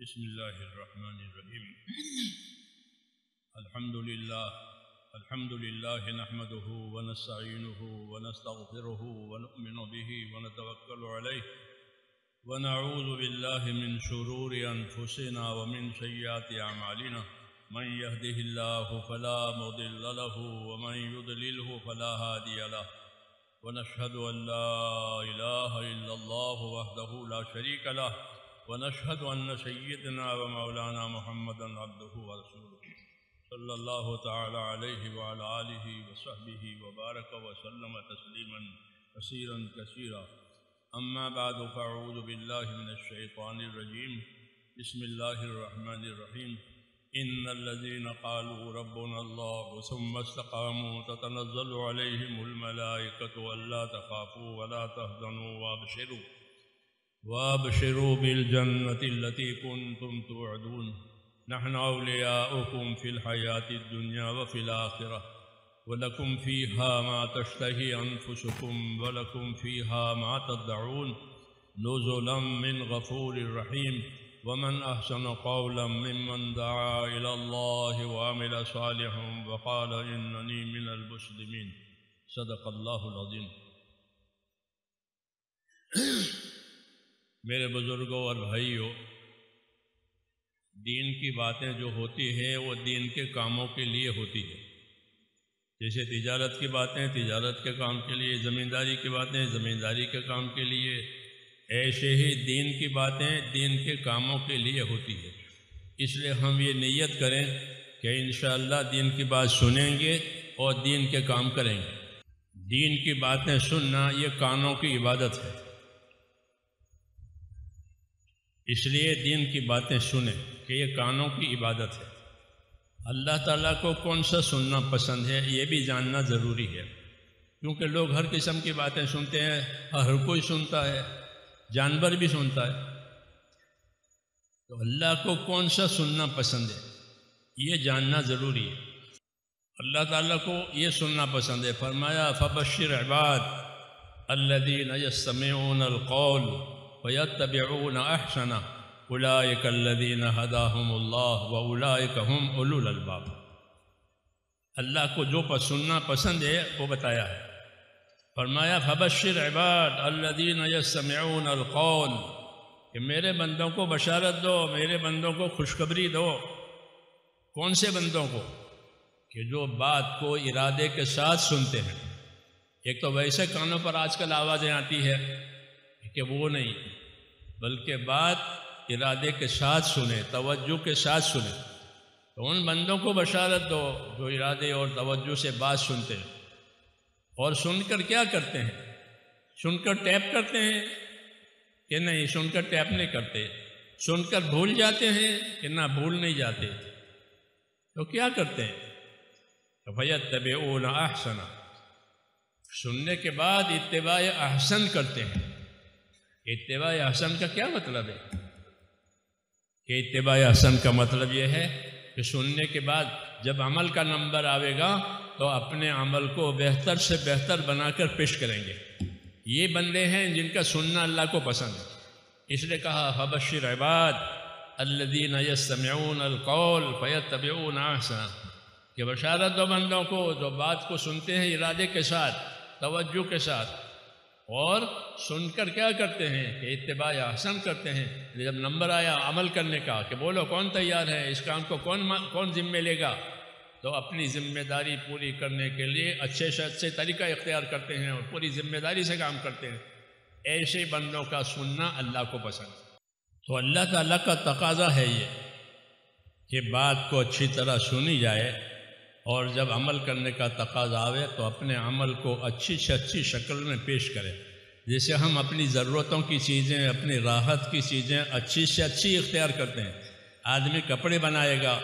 بسم الله الرحمن الرحيم. الحمد لله نحمده ونستعينه ونستغفره ونؤمن به ونتوكل عليه ونعوذ بالله من شرور أنفسنا ومن سيئات أعمالنا. من يهده الله فلا مضل له ومن يضلله فلا هادي له. ونشهد أن لا إله إلا الله وحده لا شريك له ونشهد أن سيدنا ومولانا محمدا عبده ورسوله صلى الله تعالى عليه وعلى آله وصحبه وبارك وسلم تسليما كثيرا كثيرا. أما بعد فأعوذ بالله من الشيطان الرجيم. بسم الله الرحمن الرحيم. إن الذين قالوا ربنا الله ثم استقاموا تتنزل عليهم الملائكة ألا تخافوا ولا تحزنوا وابشروا بالجنة التي كنتم توعدون. نحن أولياؤكم في الحياة الدنيا وفي الآخرة ولكم فيها ما تشتهي أنفسكم ولكم فيها ما تدعون نزلا من غفور رحيم. ومن أحسن قولا ممن دعا إلى الله وعمل صالحا وقال إنني من المسلمين. صدق اللہ العظیم. میرے بزرگوں اور بھائیوں، دین کی باتیں جو ہوتی ہیں وہ دین کے کاموں کے لیے ہوتی ہے. جیسے تجارت کی باتیں تجارت کے کام کے لیے، زمینداری کی باتیں زمینداری کے کام کے لیے، ایسے ہی دین کی باتیں دین کے کاموں کے لیے ہوتی ہے. اس لیے ہم یہ نیت کریں کہ انشاءاللہ دین کی بات سنیں گے اور دین کے کام کریں گے. دین کی باتیں سننا یہ کانوں کی عبادت ہے، اس لیے دین کی باتیں سنیں کہ یہ کانوں کی عبادت ہے. اللہ تعالیٰ کو کون سا سننا پسند ہے یہ بھی جاننا ضروری ہے، کیونکہ لوگ ہر قسم کی باتیں سنتے ہیں، ہر کوئی سنتا ہے، جانور بھی سنتا ہے. تو اللہ کو کون سا سننا پسند ہے یہ جاننا ضروری ہے. اللہ تعالیٰ کو یہ سننا پسند ہے. فرمایا فبشر عباد الذین یستمعون القول وَيَتَّبِعُونَ أَحْسَنَ أُولَئِكَ الَّذِينَ هَدَاهُمُ اللَّهُ وَأُولَئِكَ هُمْ أُولُو الْأَلْبَابِ. اللہ کو جو سننا پسند ہے وہ بتایا ہے. فرمایا فَبَشِّرْ عِبَادَ الَّذِينَ يَسْتَمِعُونَ الْقَوْلَ، کہ میرے بندوں کو بشارت دو، میرے بندوں کو خوشخبری دو. کون سے بندوں کو؟ کہ جو بات کو ارادے کے ساتھ سنتے ہیں. ایک تو ویسے کانوں پر آج کل آوازیں آتی ہے کہ وہ نہیں، بلکہ بات ارادے کے ساتھ سنیں، توجہ کے ساتھ سنیں. تو ان بندوں کو بشارت دو جو ارادے اور توجہ سے بات سنتے ہیں. اور سن کر کیا کرتے ہیں؟ سن کر ٹیپ کرتے ہیں کہ نہیں؟ سن کر ٹیپ نہیں کرتے. سن کر بھول جاتے ہیں کہ نہ بھول نہیں جاتے. تو کیا کرتے ہیں؟ فَيَتَّبِعُونَ أَحْسَنَ، سننے کے بعد اتباع احسن کرتے ہیں. اتباع احسن کا کیا مطلب ہے؟ کہ اتباع احسن کا مطلب یہ ہے کہ سننے کے بعد جب عمل کا نمبر آئے گا تو اپنے عمل کو بہتر سے بہتر بنا کر پیش کریں گے. یہ بندے ہیں جن کا سننا اللہ کو پسند ہے. اس لیے کہا فبشر عباد الذین یستمعون القول فیتبعون احسن، کہ بشارت دو بندوں کو جو بات کو سنتے ہیں ارادے کے ساتھ، توجہ کے ساتھ، اور سن کر کیا کرتے ہیں؟ کہ اتباع احسن کرتے ہیں. جب نمبر آیا عمل کرنے کا کہ بولو کون تیار ہے، اس کام کو کون ذمہ لے گا، تو اپنی ذمہ داری پوری کرنے کے لیے اچھے سے اچھے طریقہ اختیار کرتے ہیں اور پوری ذمہ داری سے کام کرتے ہیں. ایسے بندوں کا سننا اللہ کو پسند. تو اللہ تعالیٰ کا تقاضا ہے یہ کہ بات کو اچھی طرح سنی جائے، اور جب عمل کرنے کا تقاضا آوے تو اپنے عمل کو اچھی سے اچھی شکل میں پیش کریں. جیسے ہم اپنی ضرورتوں کی چیزیں، اپنی راحت کی چیزیں اچھی سے اچھی اختیار کرتے ہیں. آدمی کپڑے بنائے گا،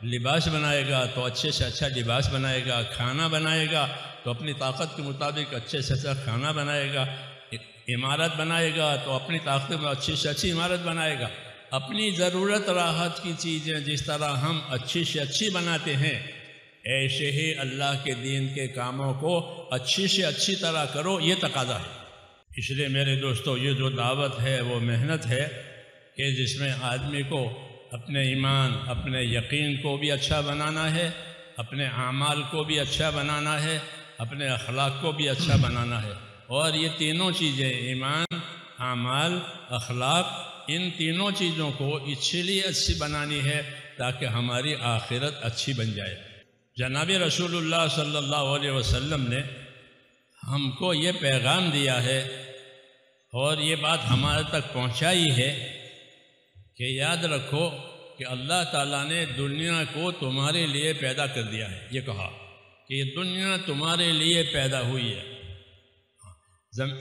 لباس بنائے گا تو اچھے سے اچھا لباس بنائے گا. کھانا بنائے گا تو اپنی طاقت کے مطابق اچھے سے اچھا کھانا بنائے گا. عمارت بنائے گا تو اپنی طاقت میں اچھی سے اچھی عمارت بنائے گا. اپنی ضرورت راحت کی چیزیں جس طرح ہم اچھی سے اچھی بناتے ہیں، ایسے ہی اللہ کے دین کے کاموں کو اچھی سے اچھی طرح کرو، یہ تقاضا ہے. اس لیے میرے دوستو یہ جو دعوت ہے وہ محنت ہے، کہ جس میں آدمی کو اپنے ایمان، اپنے یقین کو بھی اچھا بنانا ہے، اپنے اعمال کو بھی اچھا بنانا ہے، اپنے اخلاق کو بھی اچھا بنانا ہے۔ اور یہ تینوں چیزیں، ایمان، اعمال، اخلاق، ان تینوں چیزوں کو اس لیے اچھی بنانی ہے تاکہ ہماری آخرت اچھی بن جائے۔ جناب رسول اللہ صلی اللہ علیہ وسلم نے ہم کو یہ پیغام دیا ہے اور یہ بات ہمارے تک پہنچائی ہے کہ یاد رکھو کہ اللہ تعالیٰ نے دنیا کو تمہارے لیے پیدا کر دیا ہے۔ یہ کہا کہ یہ دنیا تمہارے لیے پیدا ہوئی ہے،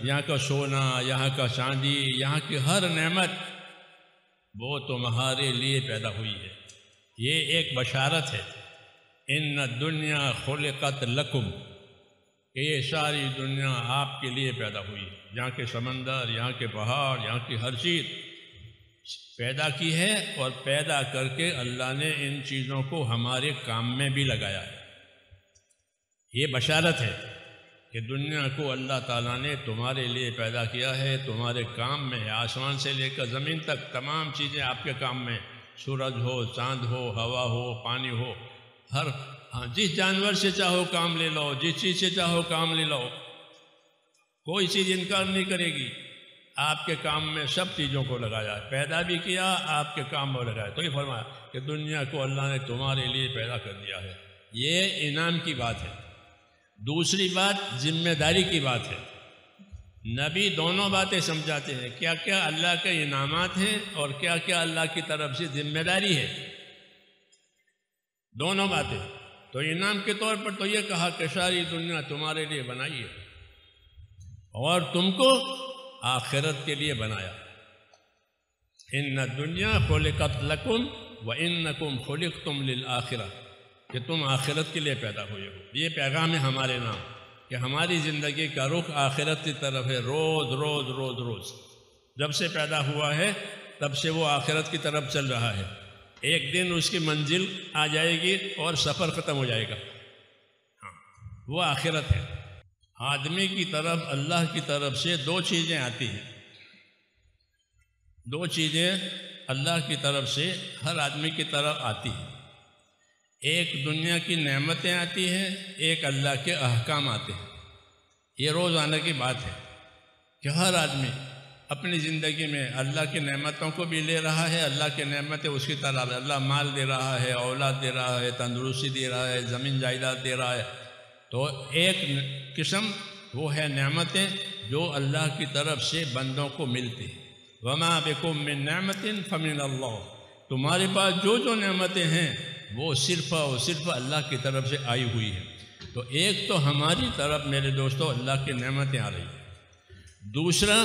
یہاں کا سونا، یہاں کا چاندی، یہاں کی ہر نعمت وہ تمہارے لیے پیدا ہوئی ہے۔ یہ ایک بشارت ہے، ان الدنیا خلقت لکم، کہ یہ ساری دنیا آپ کے لیے پیدا ہوئی ہے۔ یہاں کے سمندر، یہاں کے پہاڑ، یہاں کی ہر چیز پیدا کی ہے، اور پیدا کر کے اللہ نے ان چیزوں کو ہمارے کام میں بھی لگایا ہے۔ یہ بشارت ہے کہ دنیا کو اللہ تعالیٰ نے تمہارے لیے پیدا کیا ہے، تمہارے کام میں ہے۔ آسمان سے لے کر زمین تک تمام چیزیں آپ کے کام میں، سورج ہو، چاند ہو، ہوا ہو، پانی ہو، جس جانور سے چاہو کام لے لو، جس چیز سے چاہو کام لے لو، کوئی چیز انکار نہیں کرے گی۔ آپ کے کام میں سب چیزوں کو لگایا ہے، پیدا بھی کیا، آپ کے کام میں لگایا۔ تو یہ فرمایا کہ دنیا کو اللہ نے تمہارے لیے پیدا کر دیا ہے۔ یہ انعام کی بات ہے۔ دوسری بات ذمہ داری کی بات ہے۔ نبی دونوں باتیں سمجھاتے ہیں، کیا کیا اللہ کے انعامات ہیں اور کیا کیا اللہ کی طرف سے ذمہ داری ہے، دونوں باتیں۔ تو انعام کے طور پر تو یہ کہا کہ ساری دنیا تمہارے لیے بنائی ہے اور تم کو آخرت کے لیے بنایا۔ ان الدنیا خلقت لکم وانکم خلقتم للآخرہ، کہ تم آخرت کے لیے پیدا ہوئے ہو۔ یہ پیغام ہے ہمارے نام کہ ہماری زندگی کا رخ آخرت کی طرف ہے، روز روز روز روز۔ جب سے پیدا ہوا ہے تب سے وہ آخرت کی طرف چل رہا ہے۔ ایک دن اس کی منزل آ جائے گی اور سفر ختم ہو جائے گا، وہ آخرت ہے۔ آدمی کی طرف اللہ کی طرف سے دو چیزیں آتی ہیں، دو چیزیں اللہ کی طرف سے ہر آدمی کی طرف آتی ہیں۔ ایک دنیا کی نعمتیں آتی ہیں، ایک اللہ کے احکام آتے ہیں۔ یہ روزانہ کی بات ہے کہ ہر آدمی اپنی زندگی میں اللہ کی نعمتوں کو بھی لے رہا ہے، اللہ کی نعمتیں اس کی طرف، اللہ مال دے رہا ہے، اولاد دے رہا ہے، تندرستی دے رہا ہے، زمین جائیداد دے رہا ہے۔ تو ایک قسم وہ ہے نعمتیں جو اللہ کی طرف سے بندوں کو ملتی ہیں۔ وَمَا بِكُم مِّن نِّعْمَةٍ فَمِنَ اللَّهِ، تمہارے پاس جو نعمتیں ہیں وہ صرف اور صرف اللہ کی طرف سے آئی ہوئی ہے۔ تو ایک تو ہماری طرف میرے دوستو اللہ کی نعمتیں آ رہی ہیں، دوسرا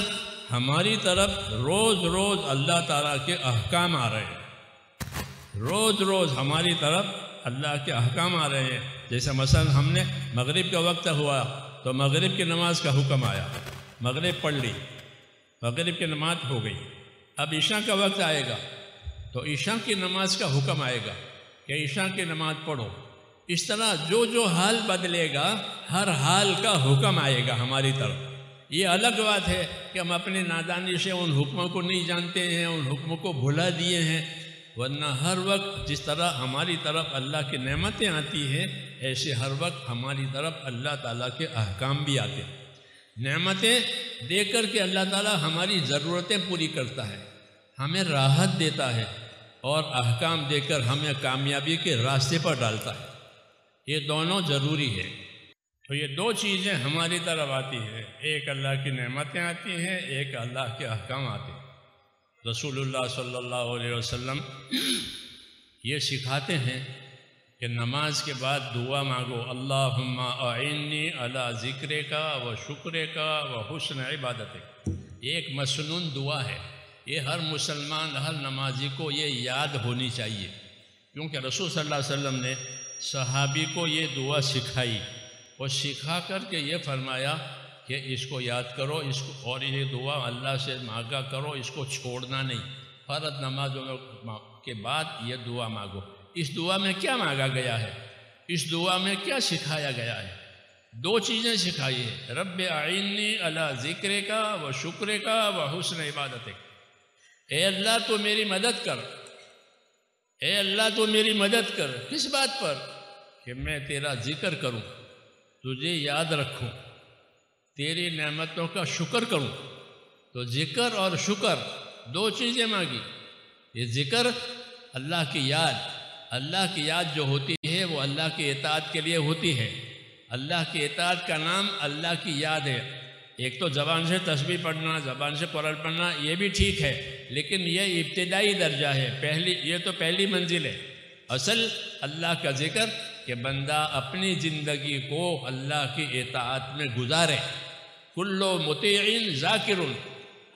ہماری طرف روز روز اللہ تعالیٰ کے احکام آ رہے ہیں، روز روز ہماری طرف اللہ کے احکام آ رہے ہیں۔ جیسے مثلا ہم نے مغرب کا وقت ہوا تو مغرب کی نماز کا حکم آیا، مغرب پڑھ لی، مغرب کی نماز ہو گئی۔ اب عشاء کا وقت آئے گا تو عشاء کی نماز کا حکم آئے گا کہ عشاء کی نماز پڑھو۔ اس طرح جو حال بدلے گا ہر حال کا حکم آئے گا ہماری طرف۔ یہ الگ بات ہے کہ ہم اپنی نادانی سے ان حکموں کو نہیں جانتے ہیں، ان حکموں کو بھلا دیے ہیں، ورنہ ہر وقت جس طرح ہماری طرف اللہ کی نعمتیں آتی ہیں ایسے ہر وقت ہماری طرف اللہ تعالیٰ کے احکام بھی آتے ہیں۔ نعمتیں دے کر کے اللہ تعالیٰ ہماری ضرورتیں پوری کرتا ہے، ہمیں راحت دیتا ہے، اور احکام دے کر ہمیں کامیابی کے راستے پر ڈالتا ہے۔ یہ دونوں ضروری ہے۔ تو یہ دو چیزیں ہماری طرف آتی ہیں، ایک اللہ کی نعمتیں آتی ہیں، ایک اللہ کے احکام آتے ہیں۔ رسول اللہ صلی اللہ علیہ وسلم یہ سکھاتے ہیں کہ نماز کے بعد دعا مانگو، اللہم اعنی علی ذکرک و شکرک و حسن عبادتک۔ یہ ایک مسنون دعا ہے، یہ ہر مسلمان، ہر نمازی کو یہ یاد ہونی چاہیے، کیونکہ رسول صلی اللہ علیہ وسلم نے صحابی کو یہ دعا سکھائی، اور سکھا کر کے یہ فرمایا کہ اس کو یاد کرو، اس کو، اور یہ دعا اللہ سے مانگا کرو، اس کو چھوڑنا نہیں۔ فرض نمازوں کے بعد یہ دعا مانگو۔ اس دعا میں کیا مانگا گیا ہے، اس دعا میں کیا سکھایا گیا ہے؟ دو چیزیں سکھائی ہے، رب اعنی علی ذکرک و شکرک و حسن عبادتک۔ اے اللہ تو میری مدد کر، اے اللہ تو میری مدد کر۔ کس بات پر؟ کہ میں تیرا ذکر کروں، تجھے یاد رکھوں، تیری نعمتوں کا شکر کروں۔ تو ذکر اور شکر دو چیزیں مانگی۔ یہ ذکر اللہ کی یاد، اللہ کی یاد جو ہوتی ہے وہ اللہ کی اطاعت کے لیے ہوتی ہے۔ اللہ کی اطاعت کا نام اللہ کی یاد ہے۔ ایک تو زبان سے تسبیح پڑھنا، زبان سے قرآن پڑھنا، یہ بھی ٹھیک ہے، لیکن یہ ابتدائی درجہ ہے، یہ تو پہلی منزل ہے۔ اصل اللہ کا ذکر کہ بندہ اپنی زندگی کو اللہ کی اطاعت میں گزارے۔ کلو مطیعین ذاکرن،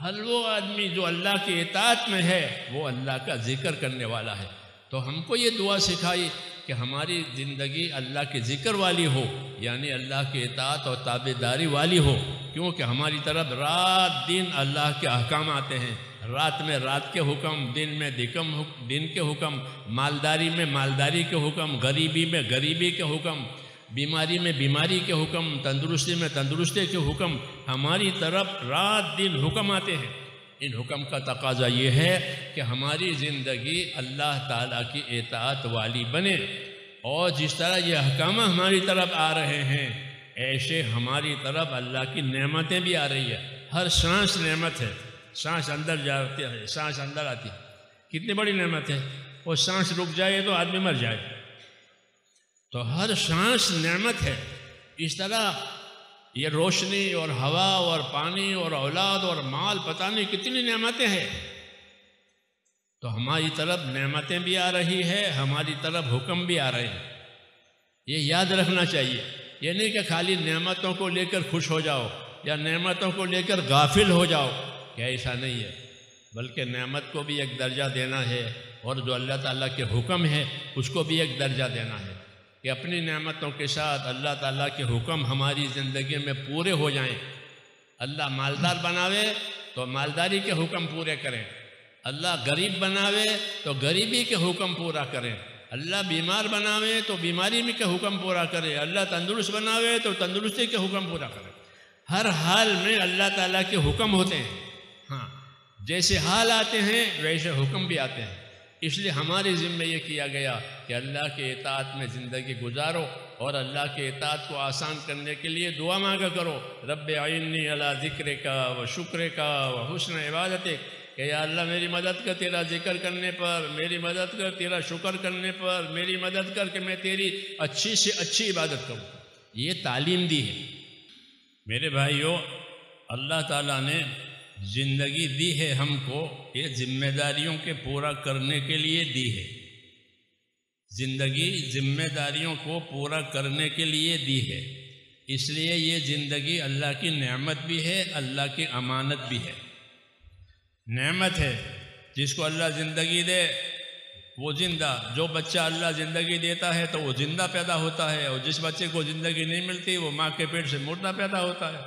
ہر وہ آدمی جو اللہ کی اطاعت میں ہے وہ اللہ کا ذکر کرنے والا ہے۔ تو ہم کو یہ دعا سکھائی کہ ہماری زندگی اللہ کے ذکر والی ہو، یعنی اللہ کی اطاعت اور تابعداری والی ہو، کیونکہ ہماری طرف رات دن اللہ کے احکام آتے ہیں۔ رات میں رات کے حکم، دن میں دن کے حکم، مالداری میں مالداری کے حکم، غریبی میں غریبی کے حکم، بیماری میں بیماری کے حکم، تندرستی میں تندرستی کے حکم، ہماری طرف رات دن حکم آتے ہیں۔ ان حکم کا تقاضا یہ ہے کہ ہماری زندگی اللہ تعالیٰ کی اطاعت والی بنے، اور جس طرح یہ احکام ہماری طرف آ رہے ہیں ایسے ہماری طرف اللہ کی نعمتیں بھی آ رہی ہے۔ ہر سانس نعمت ہے، سانس اندر جاتی ہے، سانس اندر آتی ہے، کتنی بڑی نعمت ہے۔ وہ سانس رک جائے تو آدمی مر جائے، تو ہر سانس نعمت ہے۔ اس طرح یہ روشنی اور ہوا اور پانی اور اولاد اور مال، پتہ نہیں کتنی نعمتیں ہیں۔ تو ہماری طرف نعمتیں بھی آ رہی ہے، ہماری طرف حکم بھی آ رہے ہیں۔ یہ یاد رکھنا چاہیے۔ یہ نہیں کہ خالی نعمتوں کو لے کر خوش ہو جاؤ یا نعمتوں کو لے کر غافل ہو جاؤ، کہ ایسا نہیں ہے، بلکہ نعمت کو بھی ایک درجہ دینا ہے، اور جو اللہ تعالیٰ کے حکم ہے اس کو بھی ایک درجہ دینا ہے، کہ اپنی نعمتوں کے ساتھ اللہ تعالیٰ کے حکم ہماری زندگی میں پورے ہو جائیں۔ اللہ مالدار بناوے تو مالداری کے حکم پورے کریں، اللہ غریب بناوے تو غریبی کے حکم پورا کریں، اللہ بیمار بناوے تو بیماری میں کے حکم پورا کرے، اللہ تندرست بناوے تو تندرستی کے حکم پورا کرے۔ ہر حال میں اللہ تعالیٰ کے حکم ہوتے ہیں۔ ہاں، جیسے حال آتے ہیں ویسے حکم بھی آتے ہیں۔ اس لیے ہمارے ذمہ یہ کیا گیا کہ اللہ کے اطاعت میں زندگی گزارو، اور اللہ کے اطاعت کو آسان کرنے کے لیے دعا مانگا کرو، رب اعنی علی ذکرک و شکرک و حسن عبادتک، کہ یا اللہ میری مدد کر تیرا ذکر کرنے پر، میری مدد کر تیرا شکر کرنے پر، میری مدد کر کہ میں تیری اچھی سے اچھی عبادت کروں۔ یہ تعلیم دی ہے میرے بھائیوں۔ اللہ تعالیٰ نے زندگی دی ہے ہم کو، یہ ذمہ داریوں کے پورا کرنے کے لیے دی ہے۔ زندگی ذمہ داریوں کو پورا کرنے کے لیے دی ہے، اس لیے یہ زندگی اللہ کی نعمت بھی ہے، اللہ کی امانت بھی ہے۔ نعمت ہے، جس کو اللہ زندگی دے وہ زندہ، جو بچہ اللہ زندگی دیتا ہے تو وہ زندہ پیدا ہوتا ہے، اور جس بچے کو زندگی نہیں ملتی وہ ماں کے پیٹ سے مردہ پیدا ہوتا ہے۔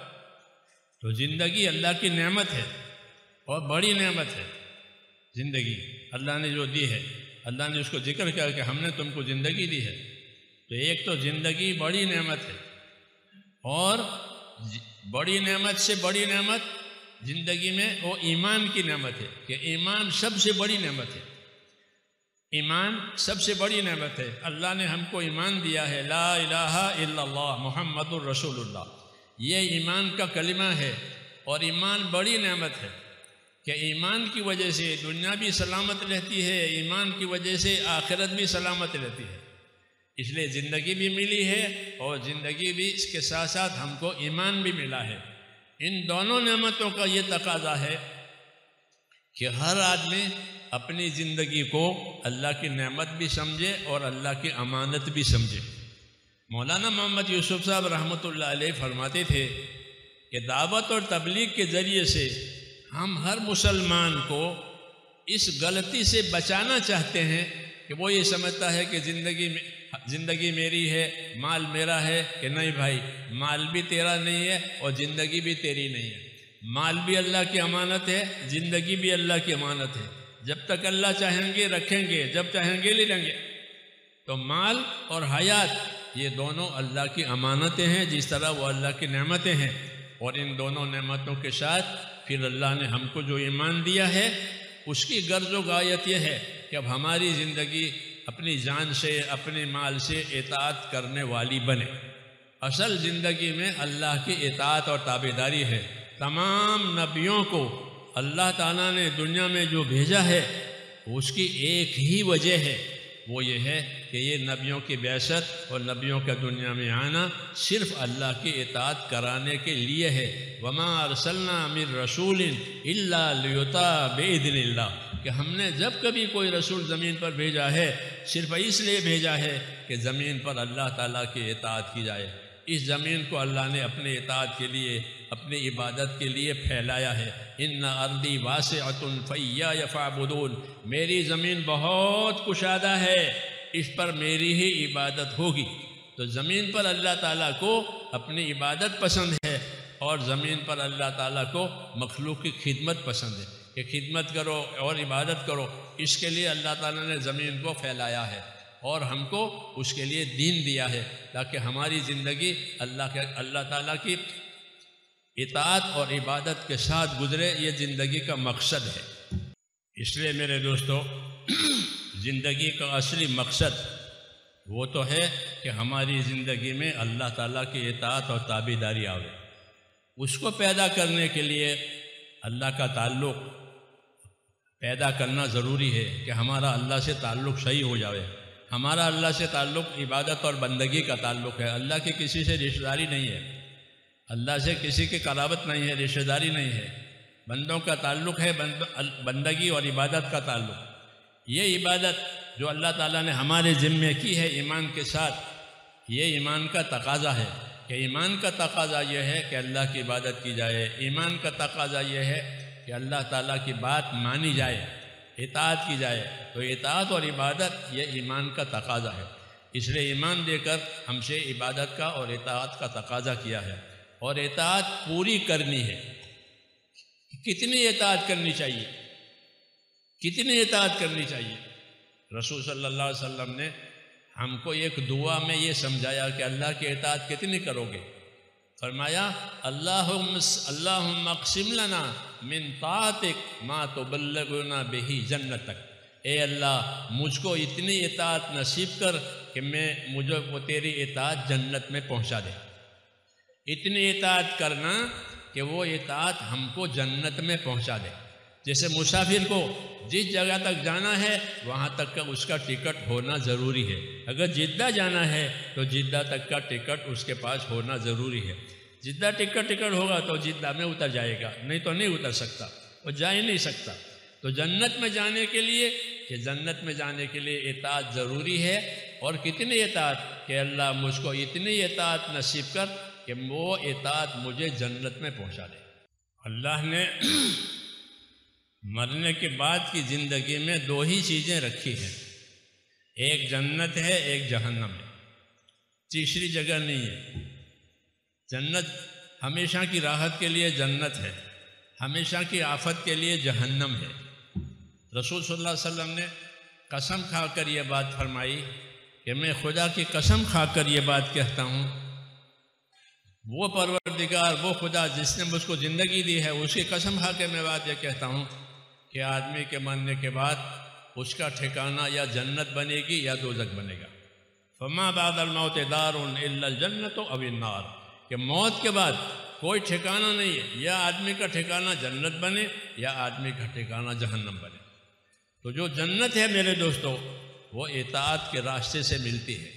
تو زندگی اللہ کی نعمت ہے، اور بڑی نعمت ہے زندگی، اللہ نے جو دی ہے۔ اللہ نے اس کو ذکر کیا کہ ہم نے تم کو زندگی دی ہے۔ تو ایک تو زندگی بڑی نعمت ہے، اور بڑی نعمت سے بڑی نعمت زندگی میں وہ ایمان کی نعمت ہے، کہ ایمان سب سے بڑی نعمت ہے۔ ایمان سب سے بڑی نعمت ہے۔ اللہ نے ہم کو ایمان دیا ہے، لا الہ الا اللہ محمد الرسول اللہ، یہ ایمان کا کلمہ ہے، اور ایمان بڑی نعمت ہے، کہ ایمان کی وجہ سے دنیا بھی سلامت رہتی ہے، ایمان کی وجہ سے آخرت بھی سلامت رہتی ہے۔ اس لیے زندگی بھی ملی ہے، اور زندگی بھی اس کے ساتھ ساتھ ہم کو ایمان بھی ملا ہے۔ ان دونوں نعمتوں کا یہ تقاضا ہے کہ ہر آدمی اپنی زندگی کو اللہ کی نعمت بھی سمجھے اور اللہ کی امانت بھی سمجھے۔ مولانا محمد یوسف صاحب رحمۃ اللہ علیہ فرماتے تھے کہ دعوت اور تبلیغ کے ذریعے سے ہم ہر مسلمان کو اس غلطی سے بچانا چاہتے ہیں کہ وہ یہ سمجھتا ہے کہ زندگی میری ہے، مال میرا ہے، کہ نہیں بھائی، مال بھی تیرا نہیں ہے اور زندگی بھی تیری نہیں ہے۔ مال بھی اللہ کی امانت ہے، زندگی بھی اللہ کی امانت ہے۔ جب تک اللہ چاہیں گے رکھیں گے، جب چاہیں گے لے لیں گے۔ تو مال اور حیات یہ دونوں اللہ کی امانتیں ہیں، جس طرح وہ اللہ کی نعمتیں ہیں۔ اور ان دونوں نعمتوں کے ساتھ پھر اللہ نے ہم کو جو ایمان دیا ہے، اس کی غرض و غایت یہ ہے کہ اب ہماری زندگی اپنی جان سے اپنے مال سے اطاعت کرنے والی بنے۔ اصل زندگی میں اللہ کی اطاعت اور تابعداری ہے۔ تمام نبیوں کو اللہ تعالیٰ نے دنیا میں جو بھیجا ہے اس کی ایک ہی وجہ ہے، وہ یہ ہے کہ یہ نبیوں کی بعثت اور نبیوں کا دنیا میں آنا صرف اللہ کی اطاعت کرانے کے لیے ہے۔ وما ارسلنا من رسول الا لیطاع باذن اللہ، کہ ہم نے جب کبھی کوئی رسول زمین پر بھیجا ہے صرف اس لیے بھیجا ہے کہ زمین پر اللہ تعالیٰ کی اطاعت کی جائے۔ اس زمین کو اللہ نے اپنے اطاعت کے لیے، اپنی عبادت کے لیے پھیلایا ہے۔ ان ارضی واسعۃ فایای فاعبدون، میری زمین بہت کشادہ ہے، اس پر میری ہی عبادت ہوگی۔ تو زمین پر اللہ تعالیٰ کو اپنی عبادت پسند ہے، اور زمین پر اللہ تعالیٰ کو مخلوق کی خدمت پسند ہے کہ خدمت کرو اور عبادت کرو۔ اس کے لیے اللہ تعالیٰ نے زمین کو پھیلایا ہے اور ہم کو اس کے لیے دین دیا ہے، تاکہ ہماری زندگی اللہ تعالیٰ کی اطاعت اور عبادت کے ساتھ گزرے۔ یہ زندگی کا مقصد ہے۔ اس لیے میرے دوستو، زندگی کا اصلی مقصد وہ تو ہے کہ ہماری زندگی میں اللہ تعالیٰ کی اطاعت اور تابعداری آوے۔ اس کو پیدا کرنے کے لیے اللہ کا تعلق پیدا کرنا ضروری ہے کہ ہمارا اللہ سے تعلق صحیح ہو جاوے۔ ہمارا اللہ سے تعلق عبادت اور بندگی کا تعلق ہے۔ اللہ کی کسی سے رشتہ داری نہیں ہے، اللہ سے کسی کی قرابت نہیں ہے، رشتہ داری نہیں ہے۔ بندوں کا تعلق ہے بندگی اور عبادت کا تعلق۔ یہ عبادت جو اللہ تعالیٰ نے ہمارے ذمے کی ہے ایمان کے ساتھ، یہ ایمان کا تقاضا ہے کہ ایمان کا تقاضا یہ ہے کہ اللہ کی عبادت کی جائے۔ ایمان کا تقاضا یہ ہے کہ اللہ تعالیٰ کی بات مانی جائے، اطاعت کی جائے۔ تو اطاعت اور عبادت یہ ایمان کا تقاضا ہے۔ اس لیے ایمان دے کر ہم سے عبادت کا اور اطاعت کا تقاضا کیا ہے، اور اطاعت پوری کرنی ہے۔ کتنی اطاعت کرنی چاہیے؟ کتنی اطاعت کرنی چاہیے؟ رسول صلی اللہ علیہ وسلم نے ہم کو ایک دعا میں یہ سمجھایا کہ اللہ کی اطاعت کتنی کرو گے؟ فرمایا اللہم اقسم لنا من طاعتک ما تبلغنا بہ جنتک، اے اللہ مجھ کو اتنی اطاعت نصیب کر کہ مجھے وہ تیری اطاعت جنت میں پہنچا دے۔ اتنی اطاعت کرنا کہ وہ اطاعت ہم کو جنت میں پہنچا دے۔ جیسے مسافر کو جس جگہ تک جانا ہے وہاں تک کا اس کا ٹکٹ ہونا ضروری ہے۔ اگر جدہ جانا ہے تو جدہ تک کا ٹکٹ اس کے پاس ہونا ضروری ہے۔ جدہ ٹکٹ ہوگا تو جدہ میں اتر جائے گا، نہیں تو نہیں اتر سکتا، وہ جا ہی نہیں سکتا۔ تو جنت میں جانے کے لیے اطاعت ضروری ہے۔ اور کتنی اطاعت کہ اللہ مجھ کو اتنی اطاعت نصیب کر کہ وہ اطاعت مجھے جنت میں پہنچا دے۔ اللہ نے مرنے کے بعد کی زندگی میں دو ہی چیزیں رکھی ہیں، ایک جنت ہے، ایک جہنم ہے، تیسری جگہ نہیں ہے۔ جنت ہمیشہ کی راحت کے لیے جنت ہے، ہمیشہ کی آفت کے لیے جہنم ہے۔ رسول صلی اللہ علیہ وسلم نے قسم کھا کر یہ بات فرمائی کہ میں خدا کی قسم کھا کر یہ بات کہتا ہوں، وہ پروردگار، وہ خدا جس نے مجھ کو زندگی دی ہے، اس کی قسم کھا کے میں بات یہ کہتا ہوں کہ آدمی کے مرنے کے بعد اس کا ٹھکانہ یا جنت بنے گی یا دوزخ بنے گا۔ فما بعد الموت دار الا الجنت او النار، کہ موت کے بعد کوئی ٹھکانہ نہیں ہے، یا آدمی کا ٹھکانہ جنت بنے یا آدمی کا ٹھکانہ جہنم بنے۔ تو جو جنت ہے میرے دوستو وہ اطاعت کے راستے سے ملتی ہے۔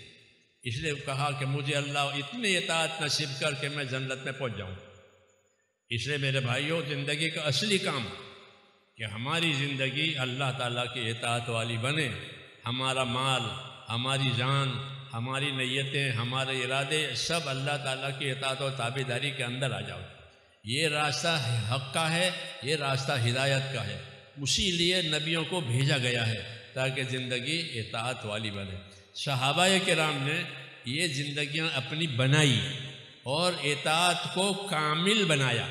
اس لیے کہا کہ مجھے اللہ اتنی اطاعت نصیب کر کے میں جنت میں پہنچ جاؤں۔ اس لیے میرے بھائیوں، زندگی کا اصلی کام کہ ہماری زندگی اللہ تعالیٰ کی اطاعت والی بنے۔ ہمارا مال، ہماری جان، ہماری نیتیں، ہمارے ارادے سب اللہ تعالیٰ کی اطاعت و تابعداری کے اندر آ جاؤ۔ یہ راستہ حق کا ہے، یہ راستہ ہدایت کا ہے۔ اسی لیے نبیوں کو بھیجا گیا ہے تاکہ زندگی اطاعت والی بنے۔ صحابہ کرام نے یہ زندگیاں اپنی بنائی اور اطاعت کو کامل بنایا،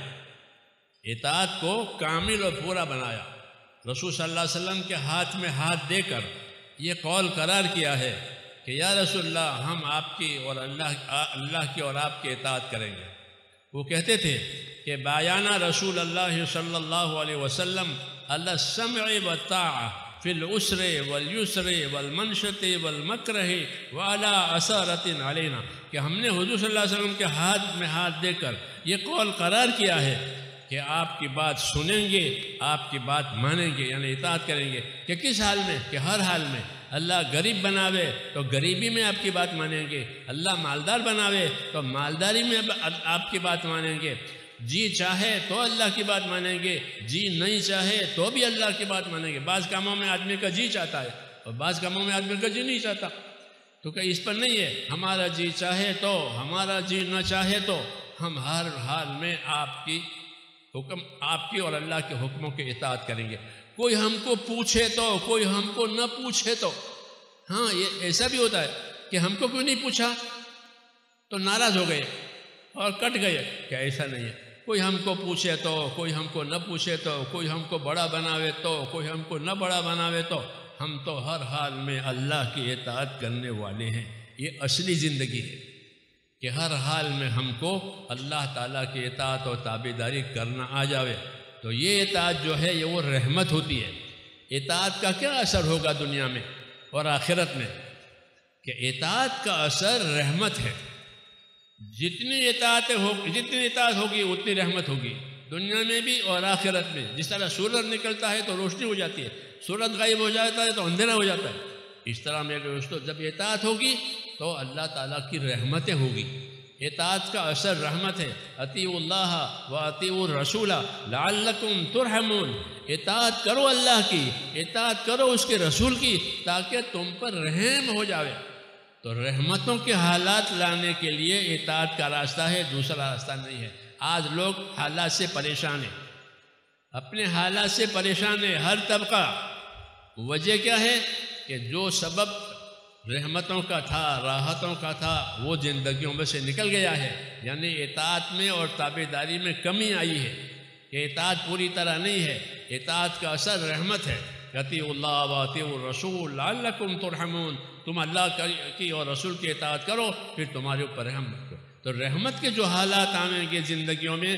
اطاعت کو کامل اور پورا بنایا۔ رسول صلی اللہ علیہ وسلم کے ہاتھ میں ہاتھ دے کر یہ قول قرار کیا ہے کہ یا رسول اللہ، ہم آپ کی اور اللہ کی اور آپ کی اطاعت کریں گے۔ وہ کہتے تھے کہ بایانہ رسول اللہ صلی اللہ علیہ وسلم علی السمع والطاعہ فی العسر والیسر والمنشط والمکرہ وعلی اثارۃ علینا، کہ ہم نے حضور صلی اللہ علیہ وسلم کے ہاتھ میں ہاتھ دے کر یہ قول قرار کیا ہے کہ آپ کی بات سنیں گے، آپ کی بات مانیں گے، یعنی اطاعت کریں گے، کہ کس حال میں؟ کہ ہر حال میں۔ اللہ غریب بناوے تو غریبی میں آپ کی بات مانیں گے، اللہ مالدار بناوے تو مالداری میں آپ کی بات مانیں گے، جی چاہے تو اللہ کی بات مانیں گے، جی نہیں چاہے تو بھی اللہ کی بات مانیں گے۔ بعض کاموں میں آدمی کا جی چاہتا ہے اور بعض کاموں میں آدمی کا جی نہیں چاہتا، تو کہ اس پر نہیں ہے ہمارا جی چاہے تو، ہمارا جی نہ چاہے تو، ہم ہر حال میں آپ کی اور اللہ کے حکموں کے اطاعت کریں گے۔ کوئی ہم کو پوچھے تو، کوئی ہم کو نہ پوچھے تو، ہاں یہ ایسا بھی ہوتا ہے کہ ہم کو کوئی نہیں پوچھا تو ناراض ہو گئے اور کٹ گئے، کہ ایسا نہیں ہے۔ کوئی ہم کو پوچھے تو، کوئی ہم کو نہ پوچھے تو، کوئی ہم کو بڑا بناوے تو، کوئی ہم کو نہ بڑا بناوے تو، ہم تو ہر حال میں اللہ کی اطاعت کرنے والے ہیں۔ یہ اصلی زندگی ہے کہ ہر حال میں ہم کو اللہ تعالیٰ کی اطاعت اور تابعداری کرنا آ جاوے، تو یہ اطاعت جو ہے یہ وہ رحمت ہوتی ہے۔ اطاعت کا کیا اثر ہوگا دنیا میں اور آخرت میں؟ کہ اطاعت کا اثر رحمت ہے۔ جتنی اطاعت ہوگی اتنی رحمت ہوگی، دنیا میں بھی اور آخرت میں۔ جس طرح سورج نکلتا ہے تو روشنی ہو جاتی ہے، سورج غائب ہو جاتا ہے تو اندھیرا ہو جاتا ہے، اس طرح میرے دوستو جب اطاعت ہوگی تو اللہ تعالیٰ کی رحمتیں ہوگی۔ اطاعت کا اثر رحمت ہے۔ اطیعوا اللہ و اطیعوا الرسول لعلکم ترحمون، اطاعت کرو اللہ کی، اطاعت کرو اس کے رسول کی، تاکہ تم پر رحم ہو جاوے۔ تو رحمتوں کے حالات لانے کے لیے اطاعت کا راستہ ہے، دوسرا راستہ نہیں ہے۔ آج لوگ حالات سے پریشان ہیں، اپنے حالات سے پریشان ہے ہر طبقہ۔ وجہ کیا ہے؟ کہ جو سبب رحمتوں کا تھا، راحتوں کا تھا، وہ زندگیوں میں سے نکل گیا ہے، یعنی اطاعت میں اور تابعداری میں کمی آئی ہے، کہ اطاعت پوری طرح نہیں ہے۔ اطاعت کا اثر رحمت ہے۔ اطیعوا اللہ و اطیعوا الرسول لعلکم ترحمون، تم اللہ کی اور رسول کی اطاعت کرو پھر تمہارے اوپر رحم کرو۔ تو رحمت کے جو حالات آئیں گے زندگیوں میں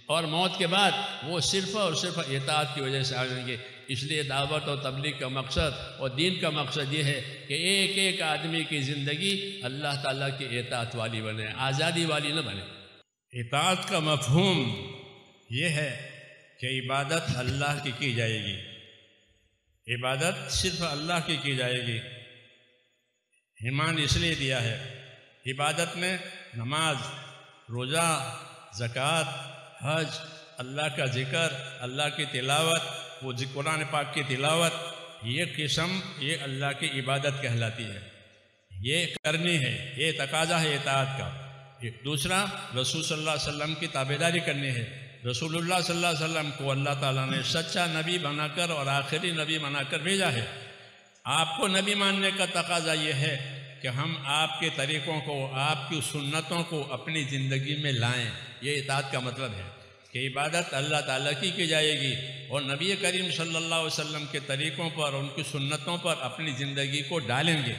اور موت کے بعد، وہ صرف اور صرف اطاعت کی وجہ سے آئیں گے۔ اس لیے دعوت اور تبلیغ کا مقصد اور دین کا مقصد یہ ہے کہ ایک ایک آدمی کی زندگی اللہ تعالیٰ کی اطاعت والی بنے، آزادی والی نہ بنے۔ اطاعت کا مفہوم یہ ہے کہ عبادت اللہ کی جائے گی، عبادت صرف اللہ کی جائے گی۔ ایمان اس لیے دیا ہے، عبادت میں نماز، روزہ، زکوٰۃ، حج، اللہ کا ذکر، اللہ کی تلاوت، وہ قرآن پاک کی تلاوت، یہ قسم یہ اللہ کی عبادت کہلاتی ہے، یہ کرنی ہے، یہ تقاضا ہے اطاعت کا۔ دوسرا، رسول صلی اللہ علیہ وسلم کی تابعداری کرنی ہے۔ رسول اللہ صلی اللہ علیہ وسلم کو اللہ تعالیٰ نے سچا نبی بنا کر اور آخری نبی بنا کر بھیجا ہے۔ آپ کو نبی ماننے کا تقاضا یہ ہے کہ ہم آپ کے طریقوں کو، آپ کی سنتوں کو اپنی زندگی میں لائیں۔ یہ اطاعت کا مطلب ہے کہ عبادت اللہ تعالیٰ کی جائے گی اور نبی کریم صلی اللہ علیہ وسلم کے طریقوں پر، ان کی سنتوں پر اپنی زندگی کو ڈالیں گے۔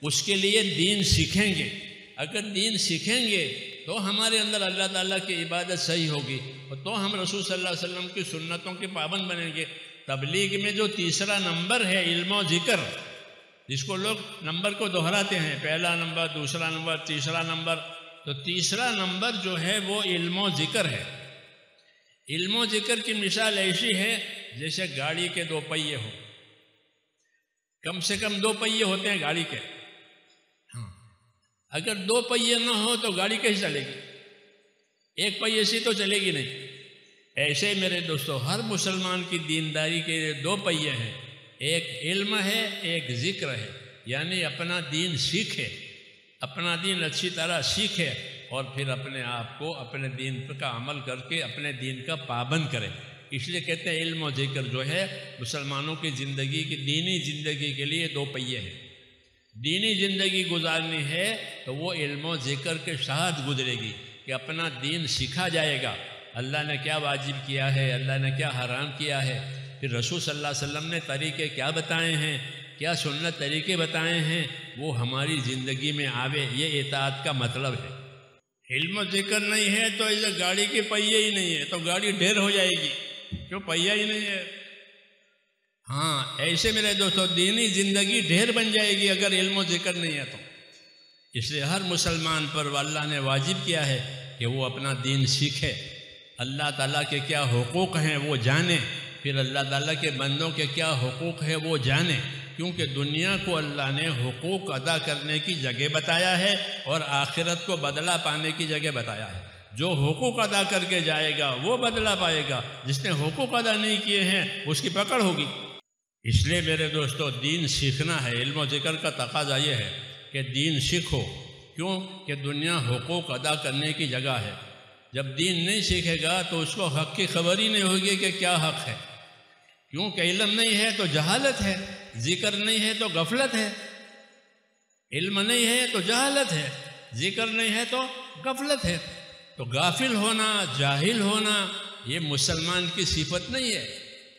اس کے لیے دین سیکھیں گے۔ اگر دین سیکھیں گے تو ہمارے اندر اللہ تعالیٰ کی عبادت صحیح ہوگی، اور تو ہم رسول صلی اللہ علیہ وسلم کی سنتوں کے پابند بنیں گے۔ تبلیغ میں جو تیسرا نمبر ہے علم و ذکر، جس کو لوگ نمبر کو دہراتے ہیں، پہلا نمبر، دوسرا نمبر، تیسرا نمبر، تو تیسرا نمبر جو ہے وہ علم و ذکر ہے۔ علم و ذکر کی مثال ایسی ہے جیسے گاڑی کے دو پہیے ہوں، کم سے کم دو پہیے ہوتے ہیں گاڑی کے۔ ہاں، اگر دو پہیے نہ ہو تو گاڑی کیسے چلے گی؟ ایک پہیے سے تو چلے گی نہیں۔ ایسے ہی میرے دوستو، ہر مسلمان کی دینداری کے دو پہیے ہیں، ایک علم ہے، ایک ذکر ہے، یعنی اپنا دین سیکھے، اپنا دین اچھی طرح سیکھے اور پھر اپنے آپ کو اپنے دین کا عمل کر کے اپنے دین کا پابند کرے۔ اس لیے کہتے ہیں علم و ذکر جو ہے مسلمانوں کی زندگی کی، دینی زندگی کے لیے دو پہیے ہیں۔ دینی زندگی گزارنی ہے تو وہ علم و ذکر کے ساتھ گزرے گی کہ اپنا دین سیکھا جائے گا، اللہ نے کیا واجب کیا ہے، اللہ نے کیا حرام کیا ہے، پھر رسول صلی اللہ علیہ وسلم نے طریقے کیا بتائے ہیں، کیا سنت طریقے بتائے ہیں، وہ ہماری زندگی میں آوے۔ یہ اطاعت کا مطلب ہے۔ علم و ذکر نہیں ہے تو اسے گاڑی کے پہیے ہی نہیں ہے تو گاڑی ڈھیر ہو جائے گی، کیوں؟ پہیہ ہی نہیں ہے۔ ہاں ایسے میرے دوستوں دینی زندگی ڈھیر بن جائے گی اگر علم و ذکر نہیں ہے تو۔ اس لیے ہر مسلمان پر اللہ نے واجب کیا ہے کہ وہ اپنا دین سیکھے، اللہ تعالیٰ کے کیا حقوق ہیں وہ جانے، پھر اللہ تعالیٰ کے بندوں کے کیا حقوق ہے وہ جانے، کیونکہ دنیا کو اللہ نے حقوق ادا کرنے کی جگہ بتایا ہے اور آخرت کو بدلہ پانے کی جگہ بتایا ہے۔ جو حقوق ادا کر کے جائے گا وہ بدلہ پائے گا، جس نے حقوق ادا نہیں کیے ہیں اس کی پکڑ ہوگی۔ اس لیے میرے دوستو دین سیکھنا ہے، علم و ذکر کا تقاضا یہ ہے کہ دین سیکھو، کیوں کہ دنیا حقوق ادا کرنے کی جگہ ہے۔ جب دین نہیں سیکھے گا تو اس کو حق کی خبر ہی نہیں ہوگی کہ کیا حق ہے، کیونکہ علم نہیں ہے تو جہالت ہے، ذکر نہیں ہے تو غفلت ہے، علم نہیں ہے تو جہالت ہے، ذکر نہیں ہے تو غفلت ہے۔ تو غافل ہونا، جاہل ہونا یہ مسلمان کی صفت نہیں ہے،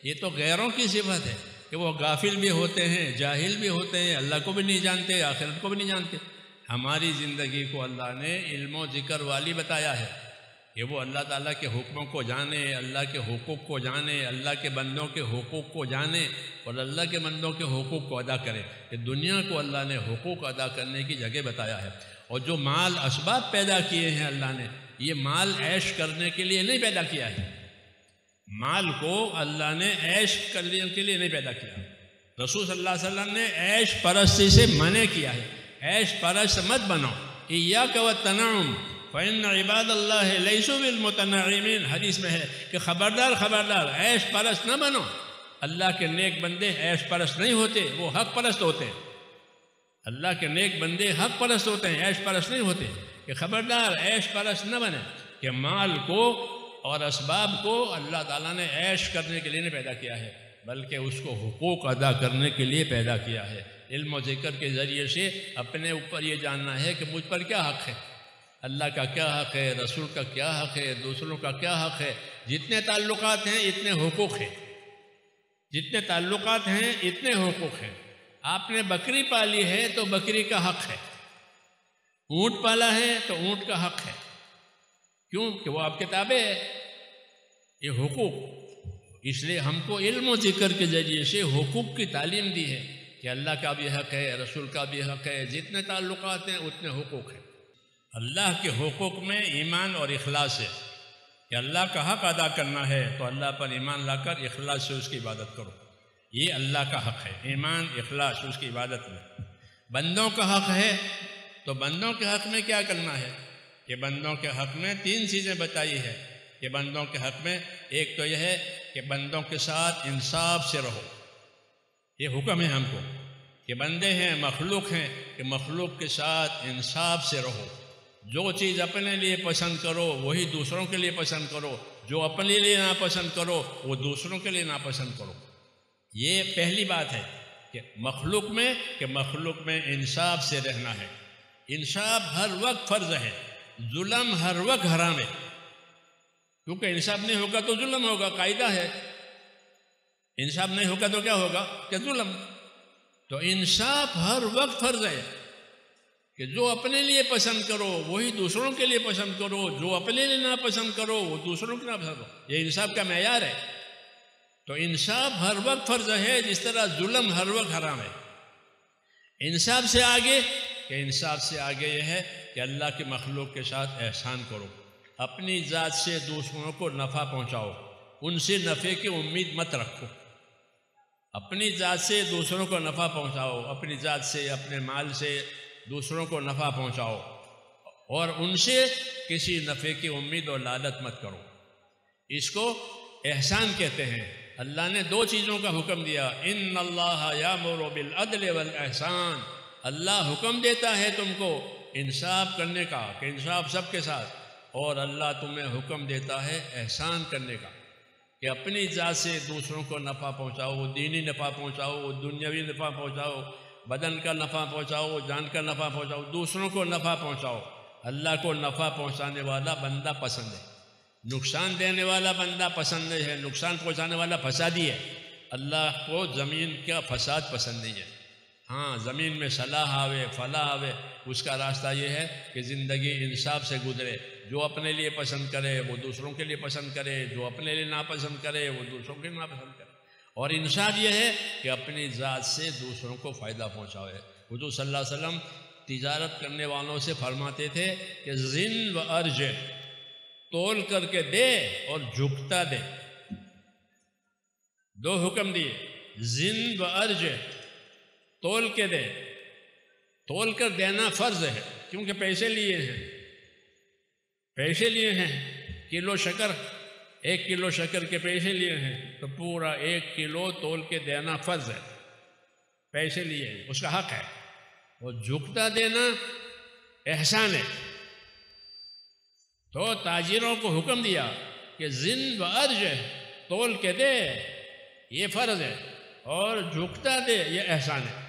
یہ تو غیروں کی صفت ہے کہ وہ غافل بھی ہوتے ہیں، جاہل بھی ہوتے ہیں، اللہ کو بھی نہیں جانتے، آخرت کو بھی نہیں جانتے۔ ہماری زندگی کو اللہ نے علم و ذکر والی بتایا ہے کہ وہ اللہ تعالیٰ کے حکموں کو جانے، اللہ کے حقوق کو جانے، اللہ کے بندوں کے حقوق کو جانے اور اللہ کے بندوں کے حقوق کو ادا کرے۔ کہ دنیا کو اللہ نے حقوق ادا کرنے کی جگہ بتایا ہے، اور جو مال اسباب پیدا کیے ہیں اللہ نے، یہ مال عیش کرنے کے لیے نہیں پیدا کیا ہے، مال کو اللہ نے عیش کرنے کے لیے نہیں پیدا کیا۔ رسول صلی اللہ علیہ وسلم نے عیش پرستی سے منع کیا ہے، عیش پرست مت بنو، ایاک والتنعم فإن عباد اللہ لیسوا بالمتنعمین، حدیث میں ہے کہ خبردار خبردار عیش پرست نہ بنو۔ اللہ کے نیک بندے عیش پرست نہیں ہوتے، وہ حق پرست ہوتے ہیں۔ اللہ کے نیک بندے حق پرست ہوتے ہیں، عیش پرست نہیں ہوتے۔ کہ خبردار عیش پرست نہ بنے، کہ مال کو اور اسباب کو اللہ تعالیٰ نے عیش کرنے کے لیے نہیں پیدا کیا ہے، بلکہ اس کو حقوق ادا کرنے کے لیے پیدا کیا ہے۔ علم و ذکر کے ذریعے سے اپنے اوپر یہ جاننا ہے کہ مجھ پر کیا حق ہے، اللہ کا کیا حق ہے، رسول کا کیا حق ہے، دوسروں کا کیا حق ہے۔ جتنے تعلقات ہیں اتنے حقوق ہیں، جتنے تعلقات ہیں اتنے حقوق ہیں۔ آپ نے بکری پالی ہے تو بکری کا حق ہے، اونٹ پالا ہے تو اونٹ کا حق ہے، کیوں کہ وہ آپ کے تابع ہے، یہ حقوق۔ اس لیے ہم کو علم و ذکر کے ذریعے سے حقوق کی تعلیم دی ہے کہ اللہ کا بھی حق ہے، رسول کا بھی حق ہے، جتنے تعلقات ہیں اتنے حقوق ہیں۔ اللہ کے حقوق میں ایمان اور اخلاص ہے کہ اللہ کا حق ادا کرنا ہے تو اللہ پر ایمان لا کر اخلاص سے اس کی عبادت کرو، یہ اللہ کا حق ہے، ایمان اخلاص اس کی عبادت میں۔ بندوں کا حق ہے تو بندوں کے حق میں کیا کرنا ہے کہ بندوں کے حق میں 3 چیزیں بتائی ہے کہ بندوں کے حق میں ایک تو یہ ہے کہ بندوں کے ساتھ انصاف سے رہو، یہ حکم ہے ہم کو کہ بندے ہیں، مخلوق ہیں، کہ مخلوق کے ساتھ انصاف سے رہو۔ جو چیز اپنے لیے پسند کرو وہی دوسروں کے لیے پسند کرو، جو اپنے لیے ناپسند کرو وہ دوسروں کے لیے ناپسند کرو۔ یہ پہلی بات ہے کہ مخلوق میں انصاف سے رہنا ہے۔ انصاف ہر وقت فرض ہے، ظلم ہر وقت حرام ہے، کیونکہ انصاف نہیں ہوگا تو ظلم ہوگا، قاعدہ ہے۔ انصاف نہیں ہوگا تو کیا ہوگا کہ ظلم۔ تو انصاف ہر وقت فرض ہے کہ جو اپنے لیے پسند کرو وہی دوسروں کے لیے پسند کرو، جو اپنے لیے ناپسند کرو وہ دوسروں کے ناپسند کرو، یہ انصاف کا معیار ہے۔ تو انصاف ہر وقت فرض ہے، جس طرح ظلم ہر وقت حرام ہے۔ انصاف سے آگے یہ ہے کہ اللہ کی مخلوق کے ساتھ احسان کرو، اپنی ذات سے دوسروں کو نفع پہنچاؤ، ان سے نفع کی امید مت رکھو۔ اپنی ذات سے دوسروں کو نفع پہنچاؤ، اپنی ذات سے، اپنے مال سے دوسروں کو نفع پہنچاؤ، اور ان سے کسی نفع کی امید اور لالچ مت کرو۔ اس کو احسان کہتے ہیں۔ اللہ نے 2 چیزوں کا حکم دیا، ان اللہ یامر بالعدل والاحسان، اللہ حکم دیتا ہے تم کو انصاف کرنے کا، کہ انصاف سب کے ساتھ، اور اللہ تمہیں حکم دیتا ہے احسان کرنے کا، کہ اپنی ذات سے دوسروں کو نفع پہنچاؤ، وہ دینی نفع پہنچاؤ، وہ دنیاوی نفع پہنچاؤ، بدن کا نفع پہنچاؤ، جان کا نفع پہنچاؤ، دوسروں کو نفع پہنچاؤ۔ اللہ کو نفع پہنچانے والا بندہ پسند ہے، نقصان دینے والا بندہ پسند نہیں ہے، نقصان پہنچانے والا فسادی ہے۔ اللہ کو زمین کا فساد پسند نہیں ہے۔ ہاں، زمین میں صلاح آوے، فلاح آوے، اس کا راستہ یہ ہے کہ زندگی انصاف سے گزرے، جو اپنے لیے پسند کرے وہ دوسروں کے لیے پسند کرے، جو اپنے لیے ناپسند کرے وہ دوسروں کے لیے ناپسند کرے۔ اور انصاف یہ ہے کہ اپنی ذات سے دوسروں کو فائدہ پہنچاوے۔ حضور صلی اللہ علیہ وسلم تجارت کرنے والوں سے فرماتے تھے کہ زن و ارج، تول کر کے دے اور جھکتا دے۔ دو حکم دیے، زن و ارج، تول کے دے۔ تول کر دینا فرض ہے کیونکہ پیسے لیے ہیں، پیسے لیے ہیں۔ کلو شکر، 1 کلو شکر کے پیسے لیے ہیں تو پورا 1 کلو تول کے دینا فرض ہے، پیسے لیے ہیں، اس کا حق ہے۔ اور جھکتا دینا احسان ہے۔ تو تاجروں کو حکم دیا کہ زن و ارج، تول کے دے یہ فرض ہے، اور جھکتا دے یہ احسان ہے۔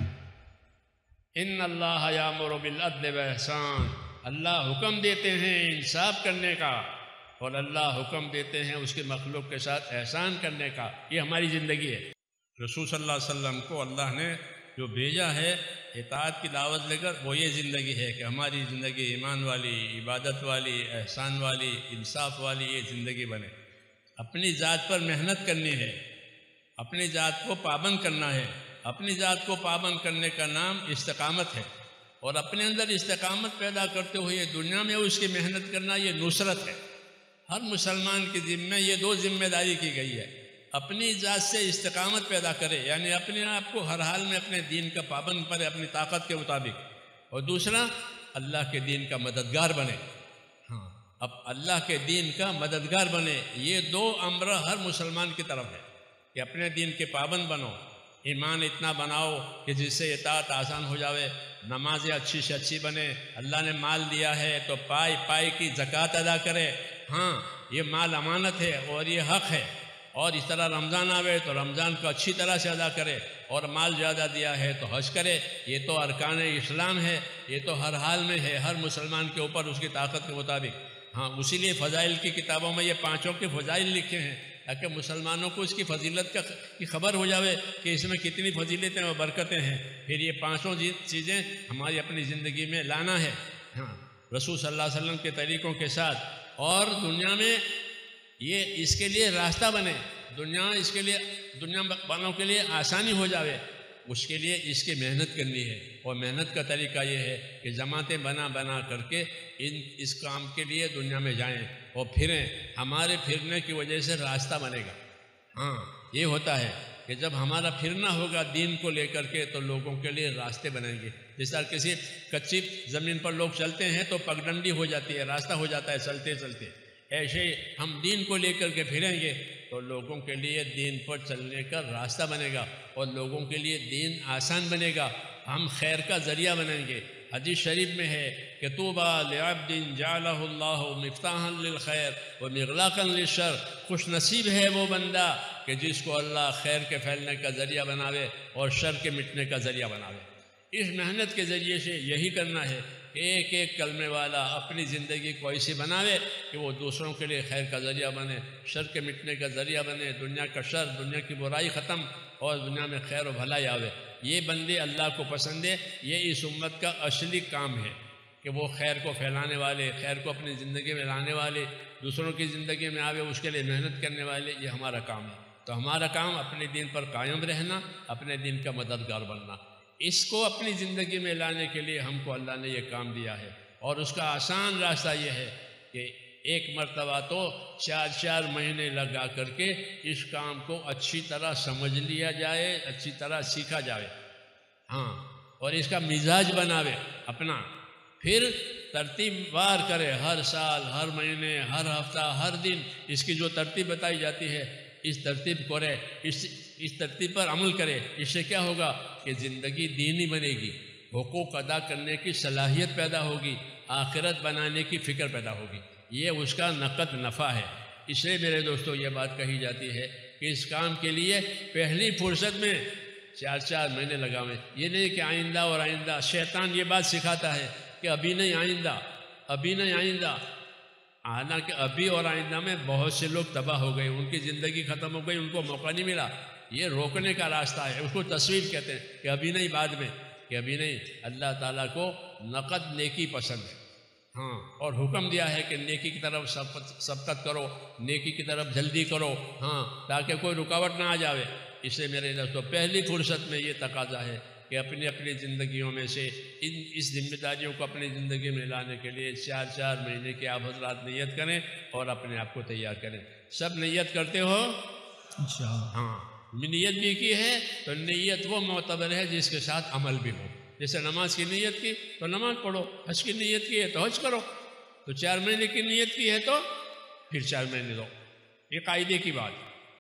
ان اللہ یامر بالعدل والاحسان، اللہ حکم دیتے ہیں انصاف کرنے کا، اور اللہ حکم دیتے ہیں اس کے مخلوق کے ساتھ احسان کرنے کا۔ یہ ہماری زندگی ہے۔ رسول صلی اللہ علیہ وسلم کو اللہ نے جو بھیجا ہے اطاعت کی دعوت لے کر، وہ یہ زندگی ہے کہ ہماری زندگی ایمان والی، عبادت والی، احسان والی، انصاف والی یہ زندگی بنے۔ اپنی ذات پر محنت کرنی ہے، اپنی ذات کو پابند کرنا ہے۔ اپنی ذات کو پابند کرنے کا نام استقامت ہے، اور اپنے اندر استقامت پیدا کرتے ہوئے دنیا میں اس کی محنت کرنا یہ نصرت ہے۔ ہر مسلمان کے ذمہ یہ 2 ذمہ داری کی گئی ہے، اپنی ذات سے استقامت پیدا کرے، یعنی اپنے آپ کو ہر حال میں اپنے دین کا پابند کرے اپنی طاقت کے مطابق، اور دوسرا اللہ کے دین کا مددگار بنے۔ ہاں، اب اللہ کے دین کا مددگار بنے، یہ 2 امر ہر مسلمان کی طرف ہے کہ اپنے دین کے پابند بنو، ایمان اتنا بناؤ کہ جس سے اطاعت آسان ہو جاوے، نمازیں اچھی سے اچھی بنے، اللہ نے مال دیا ہے تو پائی کی زکوٰۃ ادا کرے۔ ہاں، یہ مال امانت ہے اور یہ حق ہے، اور اس طرح رمضان آوے تو رمضان کو اچھی طرح سے ادا کرے، اور مال زیادہ دیا ہے تو حج کرے۔ یہ تو ارکان اسلام ہے، یہ تو ہر حال میں ہے ہر مسلمان کے اوپر اس کی طاقت کے مطابق۔ ہاں، اسی لیے فضائل کی کتابوں میں یہ 5 کے فضائل لکھے ہیں تاکہ مسلمانوں کو اس کی فضیلت کی خبر ہو جاوے کہ اس میں کتنی فضیلتیں اور برکتیں ہیں۔ پھر یہ 5 چیزیں ہماری اپنی زندگی میں لانا ہے، ہاں، رسول صلی اللہ علیہ وسلم کے طریقوں کے ساتھ، اور دنیا میں یہ اس کے لیے راستہ بنے، دنیا والوں کے لیے آسانی ہو جاوے، اس کے لیے اس کی محنت کرنی ہے۔ اور محنت کا طریقہ یہ ہے کہ جماعتیں بنا کر کے اس کام کے لیے دنیا میں جائیں اور پھریں، ہمارے پھرنے کی وجہ سے راستہ بنے گا۔ ہاں، یہ ہوتا ہے کہ جب ہمارا پھرنا ہوگا دین کو لے کر کے تو لوگوں کے لیے راستے بنیں گے۔ جس طرح کسی کچی زمین پر لوگ چلتے ہیں تو پگڈنڈی ہو جاتی ہے، راستہ ہو جاتا ہے چلتے چلتے، ایسے ہی ہم دین کو لے کر کے پھریں گے تو لوگوں کے لیے دین پر چلنے کا راستہ بنے گا، اور لوگوں کے لیے دین آسان بنے گا، ہم خیر کا ذریعہ بنیں گے۔ حدیث شریف میں ہے کہ طوبیٰ لعبد جعلہ اللہ مفتاحا للخیر ومغلاقا للشر، خوش نصیب ہے وہ بندہ کہ جس کو اللہ خیر کے پھیلنے کا ذریعہ بناوے اور شر کے مٹنے کا ذریعہ بناوے۔ اس محنت کے ذریعے سے یہی کرنا ہے کہ ایک ایک کلمے والا اپنی زندگی کو ایسی بناوے کہ وہ دوسروں کے لیے خیر کا ذریعہ بنے، شر کے مٹنے کا ذریعہ بنے، دنیا کا شر، دنیا کی برائی ختم اور دنیا میں خیر و بھلائی آوے۔ یہ بندے اللہ کو پسند ہے، یہ اس امت کا اصلی کام ہے کہ وہ خیر کو پھیلانے والے، خیر کو اپنی زندگی میں لانے والے، دوسروں کی زندگی میں آوے اس کے لیے محنت کرنے والے، یہ ہمارا کام ہے۔ تو ہمارا کام اپنے دین پر قائم رہنا، اپنے دین کا مددگار بننا۔ اس کو اپنی زندگی میں لانے کے لیے ہم کو اللہ نے یہ کام دیا ہے، اور اس کا آسان راستہ یہ ہے کہ ایک مرتبہ تو 4 مہینے لگا کر کے اس کام کو اچھی طرح سمجھ لیا جائے، اچھی طرح سیکھا جائے، ہاں، اور اس کا مزاج بناوے اپنا، پھر ترتیب وار کرے، ہر سال، ہر مہینے، ہر ہفتہ، ہر دن اس کی جو ترتیب بتائی جاتی ہے اس ترتیب کو کرے، اس ترتیب پر عمل کرے۔ اس سے کیا ہوگا کہ زندگی دینی بنے گی، حقوق ادا کرنے کی صلاحیت پیدا ہوگی، آخرت بنانے کی فکر پیدا ہوگی، یہ اس کا نقد نفع ہے۔ اس لیے میرے دوستو یہ بات کہی جاتی ہے کہ اس کام کے لیے پہلی فرصت میں 4 مہینے لگاویں۔ یہ نہیں کہ آئندہ اور آئندہ، شیطان یہ بات سکھاتا ہے کہ ابھی نہیں آئندہ، ابھی نہیں آئندہ، حالانکہ ابھی اور آئندہ میں بہت سے لوگ تباہ ہو گئے، ان کی زندگی ختم ہو گئی، ان کو موقع نہیں ملا۔ یہ روکنے کا راستہ ہے، اس کو تصویر کہتے ہیں کہ ابھی نہیں، بعد میں، کہ ابھی نہیں۔ اللہ تعالیٰ کو نقد نیکی پسند ہے، ہاں، اور حکم دیا ہے کہ نیکی کی طرف سبقت کرو، نیکی کی طرف جلدی کرو، ہاں، تاکہ کوئی رکاوٹ نہ آ جاوے۔ اس لیے میرے دوستوں پہلی فرصت میں یہ تقاضا ہے کہ اپنی اپنی زندگیوں میں سے اس ذمہ داریوں کو اپنی زندگی میں لانے کے لیے 4 مہینے کی آپ حضرات نیت کریں اور اپنے آپ کو تیار کریں۔ سب نیت کرتے ہو؟ انشاءاللہ۔ ہاں، نیت بھی کی ہے تو نیت وہ معتبر ہے جس کے ساتھ عمل بھی ہو۔ جیسے نماز کی نیت کی تو نماز پڑھو، حج کی نیت کی ہے تو حج کرو، تو 4 مہینے کی نیت کی ہے تو پھر 4 مہینے دو، یہ قاعدے کی بات ہے۔